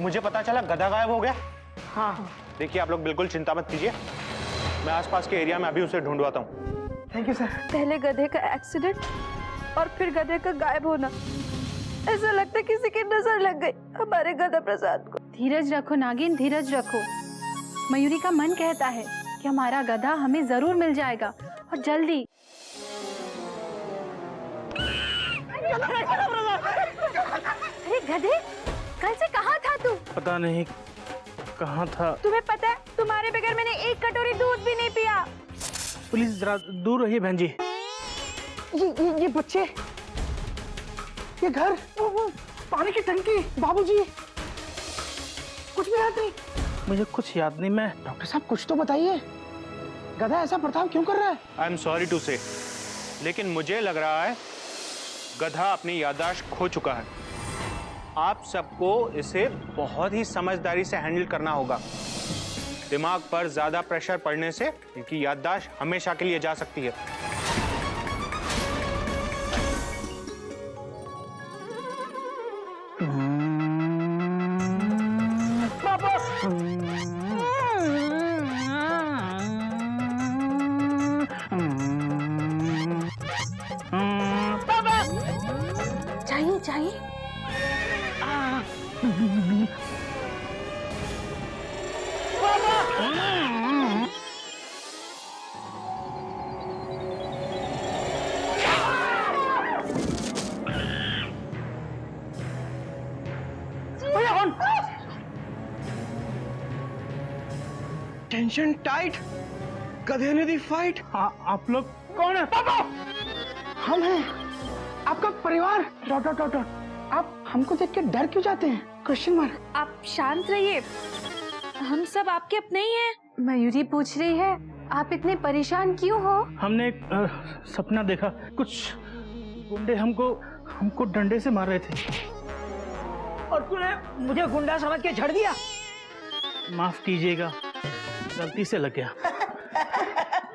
मुझे पता चला गधा गायब हो गया। हाँ देखिए आप लोग बिल्कुल चिंता मत कीजिए, मैं आसपास के एरिया में अभी उसे ढूंढवाता हूँ। Thank you sir. पहले गधे का एक्सीडेंट और फिर गधे का गायब होना, ऐसा लगता है किसी की नजर लग गई हमारे गधा प्रसाद को। धीरज रखो नागिन, धीरज रखो। मयूरी का मन कहता है कि हमारा गधा हमें जरूर मिल जाएगा और जल्दी। अरे गधे, कल से कहाँ था तू? पता नहीं कहाँ था। तुम्हें पता है तुम्हारे बगैर मैंने एक कटोरी दूध भी नहीं पिया। प्लीज जरा दूर रहिए बहन जी। ये बच्चे, ये घर, वो पानी की टंकी, बाबूजी, कुछ भी याद नहीं। मुझे कुछ याद नहीं। मैं डॉक्टर साहब कुछ तो बताइए, गधा ऐसा बर्ताव क्यों कर रहा है? आई एम सॉरी टू से, लेकिन मुझे लग रहा है गधा अपनी याददाश्त खो चुका है। आप सबको इसे बहुत ही समझदारी से हैंडल करना होगा। दिमाग पर ज्यादा प्रेशर पड़ने से इनकी याददाश्त हमेशा के लिए जा सकती है। चाहिए चाहिए। टेंशन टाइट, गधे ने दी फाइट। आप लोग कौन है? पापा, हम हैं आपका परिवार। Dot dot dot dot. आप हमको देख के डर क्यों जाते हैं? Question mark. आप शांत रहिए, हम सब आपके अपने ही हैं। मयूरी पूछ रही है आप इतने परेशान क्यों हो? हमने एक सपना देखा, कुछ गुंडे हमको डंडे से मार रहे थे। और तूने मुझे गुंडा समझ के झड़ दिया? माफ कीजिएगा, गलती से लग गया।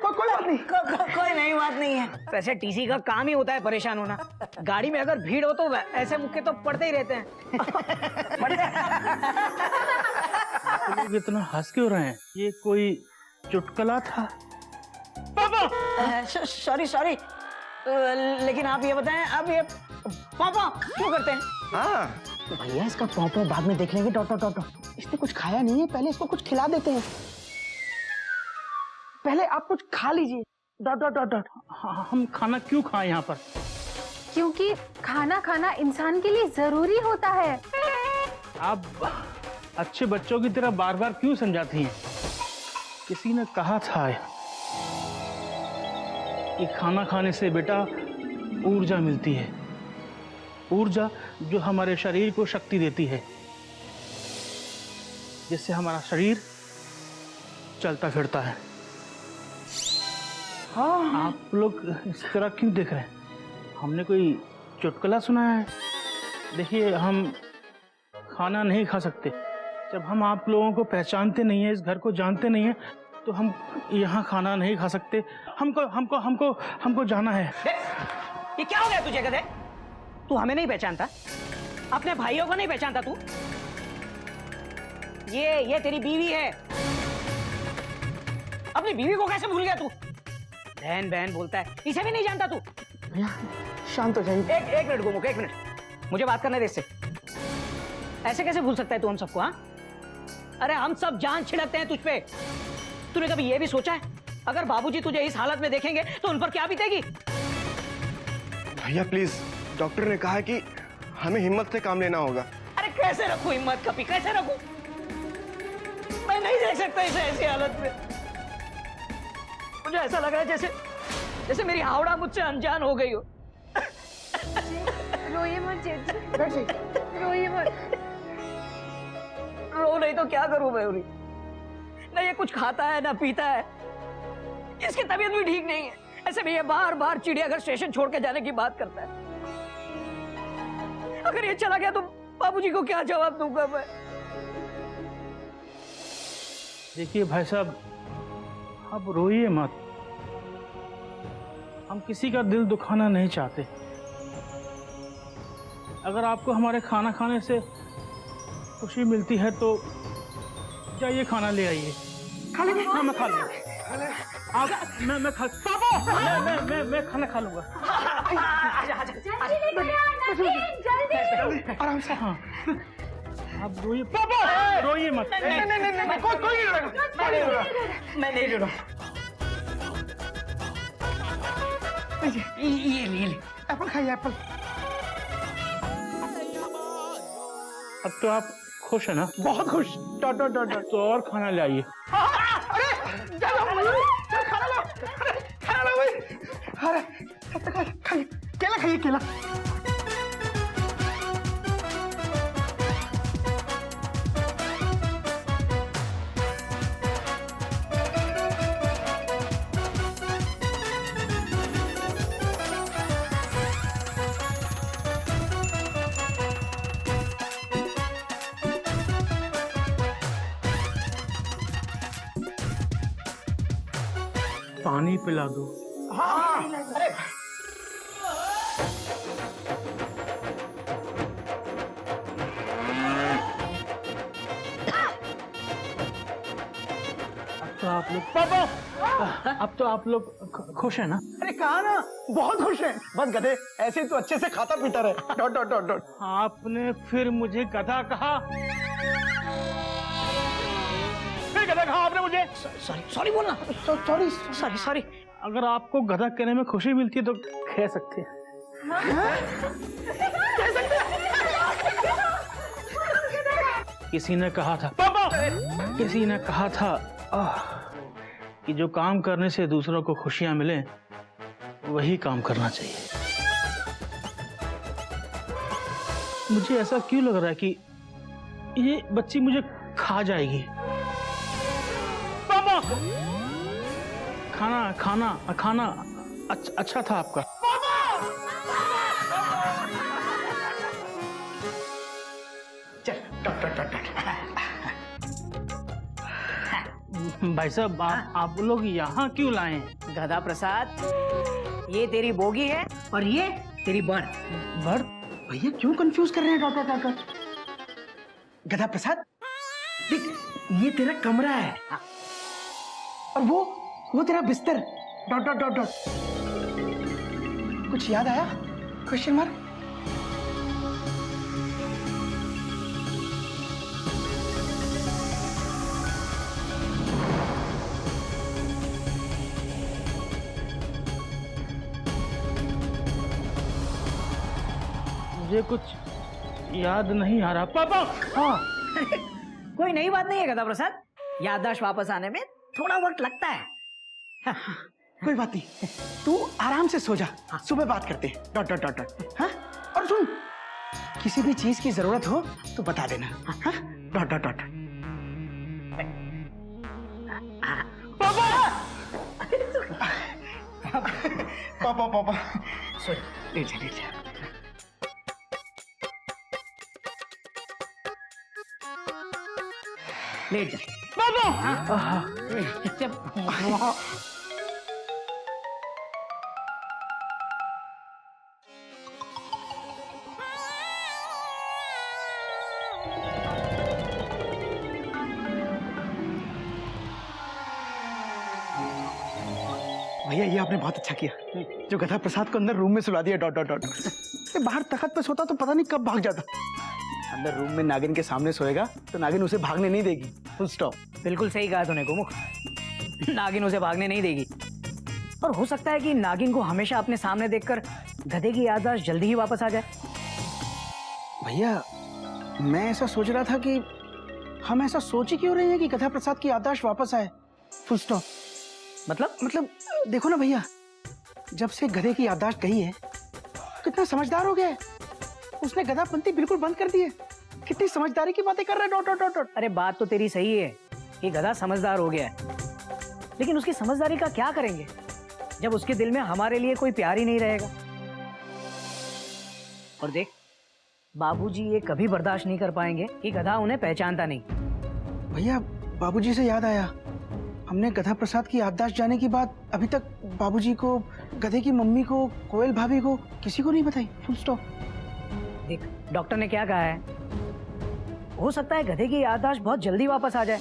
कोई बात नहीं। कोई नई बात नहीं है। वैसे टीसी का काम ही होता है परेशान होना। गाड़ी में अगर भीड़ हो तो ऐसे मुक्के तो पड़ते ही रहते हैं। आप लोग इतना हंस क्यों रहे हैं? ये कोई चुटकुला था? पापा सॉरी, लेकिन आप ये बताएं, आप ये पापा क्यों करते हैं? हाँ भैया, इसका पापा बाद में देख लेंगे। Dot dot dot. इसने कुछ खाया नहीं है, पहले इसको कुछ खिला देते हैं। पहले आप कुछ खा लीजिए। Dot dot dot dot. हम खाना क्यों खाएं यहाँ पर? क्योंकि खाना खाना इंसान के लिए जरूरी होता है। आप अच्छे बच्चों की तरह बार बार क्यों समझाती हैं? किसी ने कहा था कि खाना खाने से बेटा ऊर्जा मिलती है, ऊर्जा जो हमारे शरीर को शक्ति देती है, जिससे हमारा शरीर चलता फिरता है। हाँ आप लोग इस तरह क्यों देख रहे हैं? हमने कोई चुटकुला सुना है? देखिए, हम खाना नहीं खा सकते जब हम आप लोगों को पहचानते नहीं है, इस घर को जानते नहीं है, तो हम यहाँ खाना नहीं खा सकते। हमको हमको हमको हमको जाना है। ये क्या हो गया तुझे गधे? तू हमें नहीं पहचानता, अपने भाइयों को नहीं पहचानता तू? ये तेरी बीवी है। अपनी बीवी को कैसे भूल गया तू? बहन बहन बोलता है, इसे भी नहीं जानता तू? भैया शांत हो जाइए। एक मिनट गोमुख, एक मिनट, मुझे बात करने दे इससे। ऐसे कैसे भूल सकता है तू हम सबको? हाँ, अरे हम सब जान छिड़कते हैं तुझ पे। तूने कभी ये भी सोचा है अगर बाबूजी तुझे इस हालत में देखेंगे तो उन पर क्या बीतेगी? भैया प्लीज, डॉक्टर ने कहा है कि हमें हिम्मत से काम लेना होगा। अरे कैसे रखूं हिम्मत कभी, कैसे रखूं? मैं नहीं देख सकता इसे ऐसी हालत में। मुझे ऐसा लग रहा है जैसे मेरी हावड़ा मुझसे अनजान हो गई हो। रोइए मत जेठू, बैठ जाइए। रोइए मत। रो नहीं तो क्या करूं मयूरी? ना ये कुछ खाता है ना पीता है, इसकी तबीयत भी ठीक नहीं है। ऐसे भी ये बार बार चिड़ियाघर स्टेशन छोड़ के जाने की बात करता है। अगर ये चला गया तो बाबूजी को क्या जवाब दूंगा मैं? देखिए भाई साहब, आप रोइए मत। हम किसी का दिल दुखाना नहीं चाहते। अगर आपको हमारे खाना खाने से खुशी मिलती है तो जाइए खाना ले आइए। खा लेंगे। हाँ मैं खा लूंगा। आप मैं खा मैं खाना खा लूंगा। आराम से। हाँ आप रोइए पापा, रोइए मत। नहीं, कोई नहीं रोएगा। मैं नहीं रो रहा। ये ले। एप्पल खाइए, एप्पल। अब तो आप खुश है ना? बहुत खुश। Dot dot dot dot. तो और खाना ले आइए। अरे चलो खाना लो। अरे खाना लो भाई। अरे खाइए, केला खाइए, केला। पानी पिला दो। अरे तो आप लोग पापा, अब तो आप लोग खुश है ना? अरे कहा ना, बहुत खुश हैं। बस गधे ऐसे ही तो अच्छे से खाता पीता रहे। Dot dot dot dot. आपने फिर मुझे गधा कहा? फिर गधा कहा आपने मुझे? सॉरी बोलना। सॉरी। सॉरी। अगर आपको गधा कहने में खुशी मिलती है तो कह सकते हैं। किसी ने कहा था पापा, किसी ने कहा था कि जो काम करने से दूसरों को खुशियां मिले वही काम करना चाहिए। मुझे ऐसा क्यों लग रहा है कि ये बच्ची मुझे खा जाएगी? पापा, खाना खाना खाना अच्छा था आपका। चल डॉट डॉट डॉट डॉट। भाई साहब, आप लोग यहाँ क्यों लाए? गधा प्रसाद, ये तेरी बोगी है और ये तेरी बर्थ। बर्थ? भैया क्यों कंफ्यूज कर रहे हैं? Dot dot dot dot. गधा प्रसाद, देख ये तेरा कमरा है और वो तेरा बिस्तर। Dot dot dot dot. कुछ याद आया? Question mark. मुझे कुछ याद नहीं आ रहा पापा। हाँ कोई नई बात नहीं है गधा प्रसाद, याददाश्त वापस आने में थोड़ा वक्त लगता है। कोई बात नहीं, तू आराम से सो जा। सुबह बात करते हैं। Dot dot dot dot. हाँ और सुन, किसी भी चीज की जरूरत हो तो बता देना। हाँ डॉट डॉट डॉट। पापा पापा सो लेट जा लेट जा। लेट जा। भैया ये आपने बहुत अच्छा किया जो गधा प्रसाद को अंदर रूम में सुला दिया। Dot dot dot. बाहर तखत पे सोता तो पता नहीं कब भाग जाता। अंदर रूम में नागिन के सामने सोएगा तो नागिन उसे भागने नहीं देगी। Full stop. बिल्कुल सही कहा तूने गोमुख, नागिन उसे भागने नहीं देगी। और हो सकता है कि नागिन को हमेशा अपने सामने देखकर गधे की याददाश्त जल्दी ही वापस आ जाए। भैया मैं ऐसा सोच रहा था कि हम ऐसा सोच ही क्यों रहे हैं कि गधा प्रसाद की याददाश्त वापस आए। Full stop. मतलब देखो ना भैया, जब से गधे की याददाश्त गई है कितना समझदार हो गया है। उसने गधापंती बिल्कुल बंद कर दी है। कितनी समझदारी की बातें कर रहा है। Dot dot dot dot. अरे बात तो तेरी सही है कि गधा समझदार हो गया है, लेकिन उसकी समझदारी का क्या करेंगे जब उसके दिल में हमारे लिए कोई प्यार ही नहीं रहेगा। और देख, बाबूजी ये कभी बर्दाश्त नहीं कर पाएंगे कि गधा उन्हें पहचानता नहीं। भैया बाबूजी से याद आया, हमने गधा प्रसाद की याददाश्त जाने की बात अभी तक बाबूजी को, गधे की मम्मी को, कोयल भाभी को, किसी को नहीं बताई। Full stop. देख, डॉक्टर ने क्या कहा है हो सकता है गधे की याददाश्त बहुत जल्दी वापस आ जाए,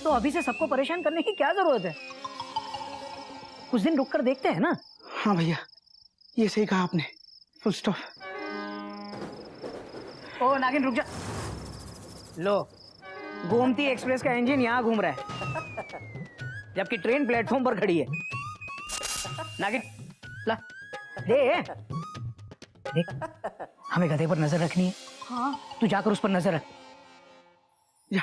तो अभी से सबको परेशान करने की क्या जरूरत है? कुछ दिन रुक कर देखते हैं ना। हाँ भैया, ये सही कहा आपने। Full stop. ओ नागिन रुक जा। लो, गोमती एक्सप्रेस का इंजन यहाँ घूम रहा है, जबकि ट्रेन प्लेटफॉर्म पर खड़ी है। नागिन ला दे। देख, हमें गधे पर नजर रखनी है। हाँ। तू जाकर उस पर नजर रख। जा।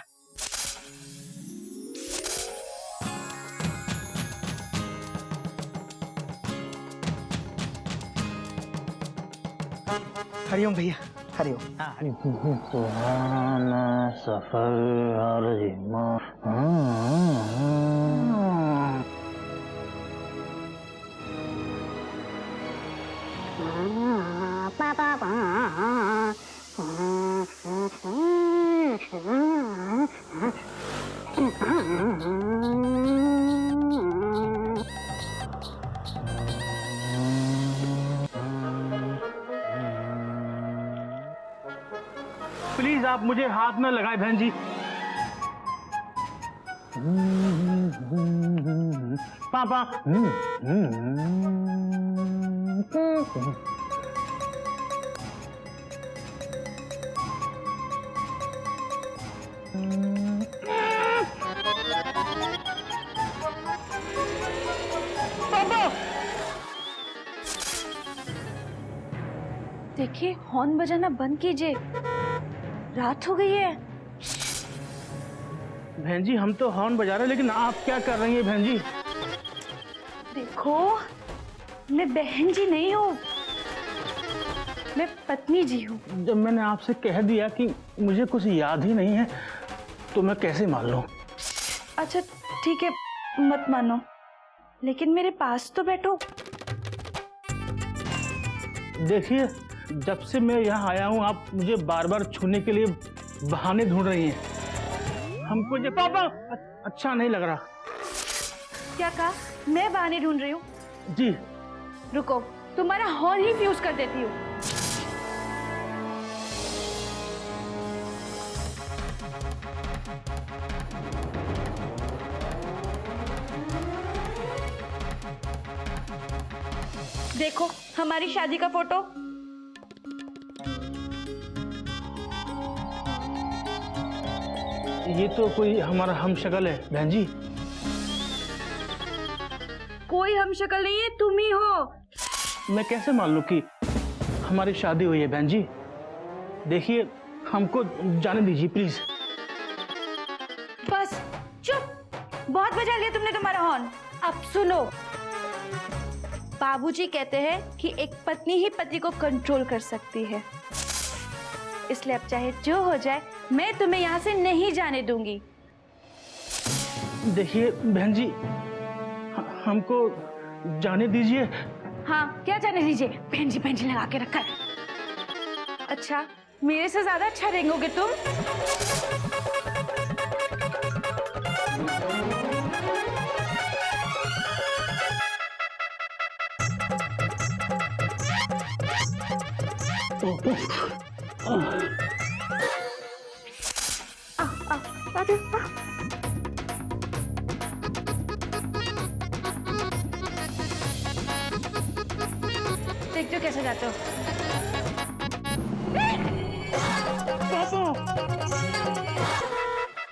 हरिओम भैया, हरिओम। पुराना सफर प्लीज आप मुझे हाथ न लगाए बहन जी। पापा। देखिए, हॉर्न बजाना बंद कीजिए, रात हो गई है। बहन जी हम तो हॉर्न बजा रहे हैं, लेकिन आप क्या कर रही हैं बहन जी? देखो, मैं बहन जी नहीं हूँ, मैं पत्नी जी हूँ। जब मैंने आपसे कह दिया कि मुझे कुछ याद ही नहीं है, तो मैं कैसे मान लूं? अच्छा ठीक है, मत मानो, लेकिन मेरे पास तो बैठो। देखिए, जब से मैं यहाँ आया हूँ आप मुझे बार बार छूने के लिए बहाने ढूंढ रही हैं। हमको ये पापा अच्छा नहीं लग रहा। क्या कहा? मैं बहाने ढूंढ रही हूँ? जी। रुको, तुम्हारा हॉर्न ही फ्यूज कर देती हूँ। देखो हमारी शादी का फोटो। ये तो कोई हमारा हमशक्ल है बहन जी। कोई हम शक्ल नहीं है, तुम ही हो। मैं कैसे मान लूं कि हमारी शादी हुई है बहन जी? देखिए, हमको जाने दीजिए प्लीज। बस चुप, बहुत बजा लिया तुमने तुम्हारा हॉर्न। अब सुनो, बाबूजी कहते हैं कि एक पत्नी ही पति को कंट्रोल कर सकती है, इसलिए अब चाहे जो हो जाए मैं तुम्हें यहाँ से नहीं जाने दूंगी। देखिए बहन जी, हमको जाने दीजिए। हाँ, क्या जाने दीजिए? बहन जी लगा के रखा है। अच्छा, मेरे से ज्यादा अच्छा रेंगोगे तुम? देखते हो कैसे जाते हो?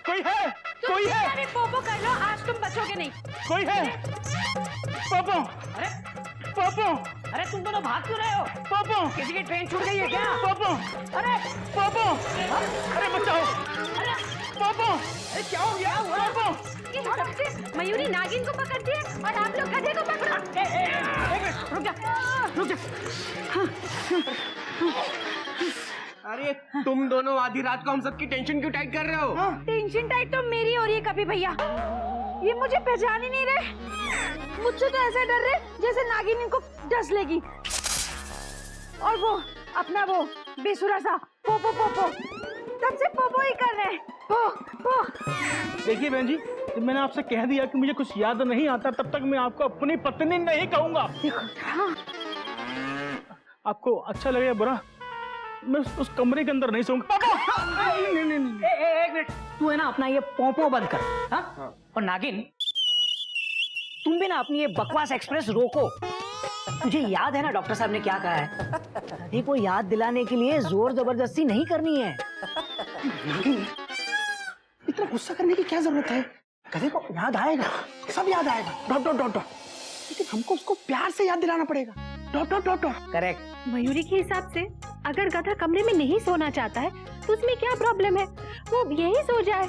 कोई है? कोई है? अरे पोपो कर लो, आज तुम बचोगे नहीं। कोई है? पापा। अरे पापा। अरे तुम दोनों भाग क्यों रहे हो? पापा। किसी की ट्रेन छूट गई है क्या? पापा। अरे पापा। अरे बचाओ। अरे पापा। अरे क्या हो गया? पापा। ये सबसे मयूरी नागिन को पकड़ती है और आप लोग गधे को पकड़ो। एक मिनट, रुक जा, रुक जा। अरे तुम दोनों आधी रात को हम सबकी टेंशन क्यों टाइट कर रहे हो? टेंशन टाइट तो मेरी हो रही है कभी भैया। ये मुझे पहचान ही नहीं रहे। मुझसे तो ऐसा डर रहे जैसे नागिन इनको डस लेगी। और वो अपना वो बेसुरा सा पोपो पोपो, तब से पोपो ही कर रहे हैं। पो पो। देखिए बहन जी, जब मैंने आपसे कह दिया कि मुझे कुछ याद नहीं आता, तब तक मैं आपको अपनी पत्नी नहीं कहूंगा। देखो, हाँ। आपको अच्छा लगेगा बुरा, मैं उस कमरे के अंदर नहीं सोऊंगा। पापा! एक मिनट, तू है ना अपना ये पोंपो बंद कर, हाँ? और नागिन, तुम भी ना अपनी ये बकवास एक्सप्रेस रोको। तुझे याद है ना डॉक्टर साहब ने क्या कहा है? गधे को याद दिलाने के लिए जोर जबरदस्ती नहीं करनी है। इतना गुस्सा करने की क्या जरूरत है? गधे को याद आएगा, सब याद आएगा, डॉट डॉट डॉट डॉट। लेकिन हमको उसको प्यार से याद दिलाना पड़ेगा, dot dot dot dot. Correct. Mayuri के हिसाब से अगर गधा कमरे में नहीं सोना चाहता है तो उसमें क्या प्रॉब्लम है? वो यही सो जाए।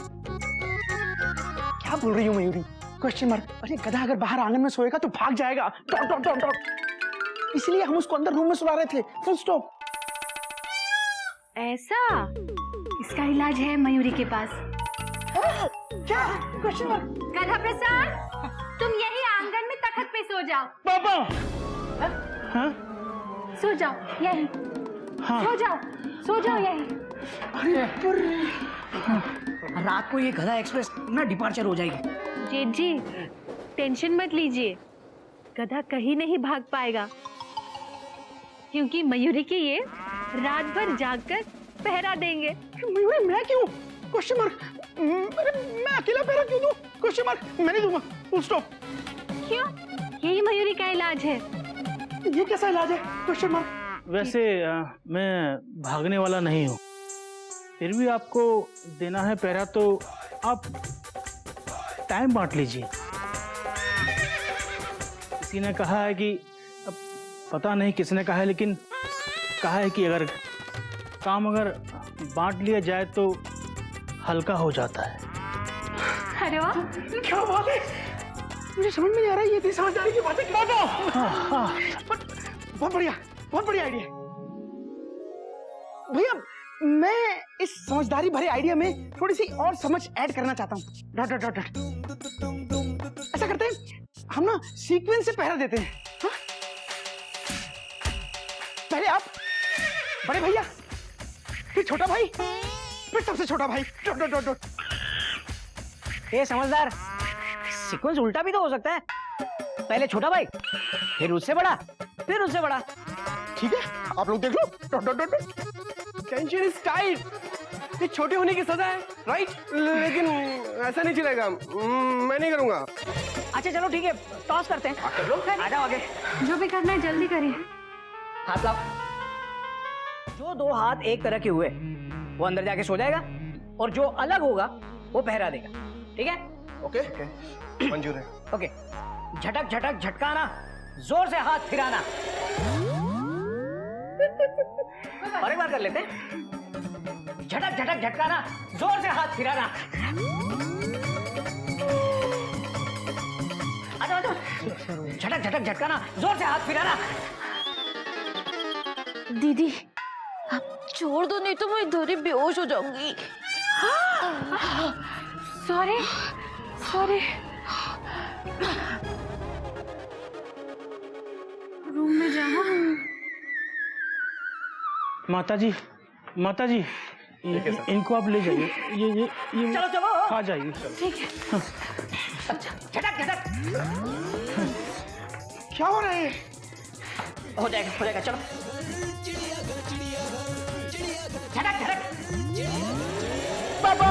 क्या बोल रही हो मयूरी? Question mark. अरे गधा अगर बाहर आंगन में सोएगा तो भाग जाएगा, डॉट डॉट डॉट डॉट। इसलिए हम उसको अंदर रूम में सुला रहे थे, फुल स्टॉप। ऐसा? इसका इलाज है मयूरी के पास। क्या? Question mark. गधा प्रसाद, तुम यही आंगन में तखत पे सो जाओ। पापा। हाँ सो जाओ यही, हाँ। सो जाओ यही। रात को ये गधा एक्सप्रेस ना डिपार्चर हो जाएगी। जेठ जी, टेंशन मत लीजिए, गधा कहीं नहीं भाग पाएगा, क्योंकि मयूरी के ये रात भर जागकर पहरा देंगे। मयूरी मैं क्यों? Question mark. मैं अकेला पहरा क्यों दूं? Question mark. मैं नहीं दूंगा, फुल स्टॉप। क्यों? यही मयूरी का इलाज है। ये कैसा इलाज है? Question mark. वैसे मैं भागने वाला नहीं हूँ, फिर भी आपको देना है पहरा तो आप टाइम बांट लीजिए। किसी ने कहा है कि, अब पता नहीं किसने कहा है, लेकिन कहा है कि अगर काम बांट लिया जाए तो हल्का हो जाता है। अरे वाह, क्या बात है? मुझे समझ में नहीं आ रहा है ये इतनी समझदारी की बातें क्या हो? बहुत बढ़िया, बहुत बढ़िया आइडिया। भैया मैं इस समझदारी भरे आइडिया में थोड़ी सी और समझ ऐड करना चाहता हूँ, डॉट डॉट डॉट डॉट। ऐसा करते हैं, हम ना सीक्वेंस से पहरा देते हैं, हाँ? पहले आप, बड़े भैया, फिर छोटा भाई, फिर सबसे छोटा भाई, डॉट डॉट डॉट डॉट। ये समझदार, सीक्वेंस उल्टा भी तो हो सकता है। पहले छोटा भाई, फिर उससे बड़ा, फिर उससे बड़ा। ठीक है, आप लोग देख लो, dot dot dot dot. Tension is tight. ये छोटे होने की सजा है, राइट? लेकिन ऐसा नहीं चलेगा, मैं नहीं करूंगा। अच्छा चलो ठीक है, टॉस करते हैं। आ जाओ आगे। जो भी करना है जल्दी करिए। हाथ लाओ। जो दो हाथ एक तरह के हुए वो अंदर जाके सो जाएगा, और जो अलग होगा वो पहरा देगा। ठीक है? ओके, मंजूर है। ओके। झटक झटक झटकाना, जोर से हाथ फिराना। और एक बार कर लेते हैं। झटक झटक झटकाना, जोर से हाथ फिराना। अच्छा अच्छा, झटक झटक झटकाना, जोर से हाथ फिराना। दीदी आप छोड़ दो, नहीं तो मैं इधर ही बेहोश हो जाऊंगी। Sorry sorry. रूम में जाओ। माता जी, इनको आप ले जाइए। ये चलो चलो। आ जाइए। ठीक है। झटक झटक। क्या हो रहा है? हो जाएगा चलो। झटक झटक। पापा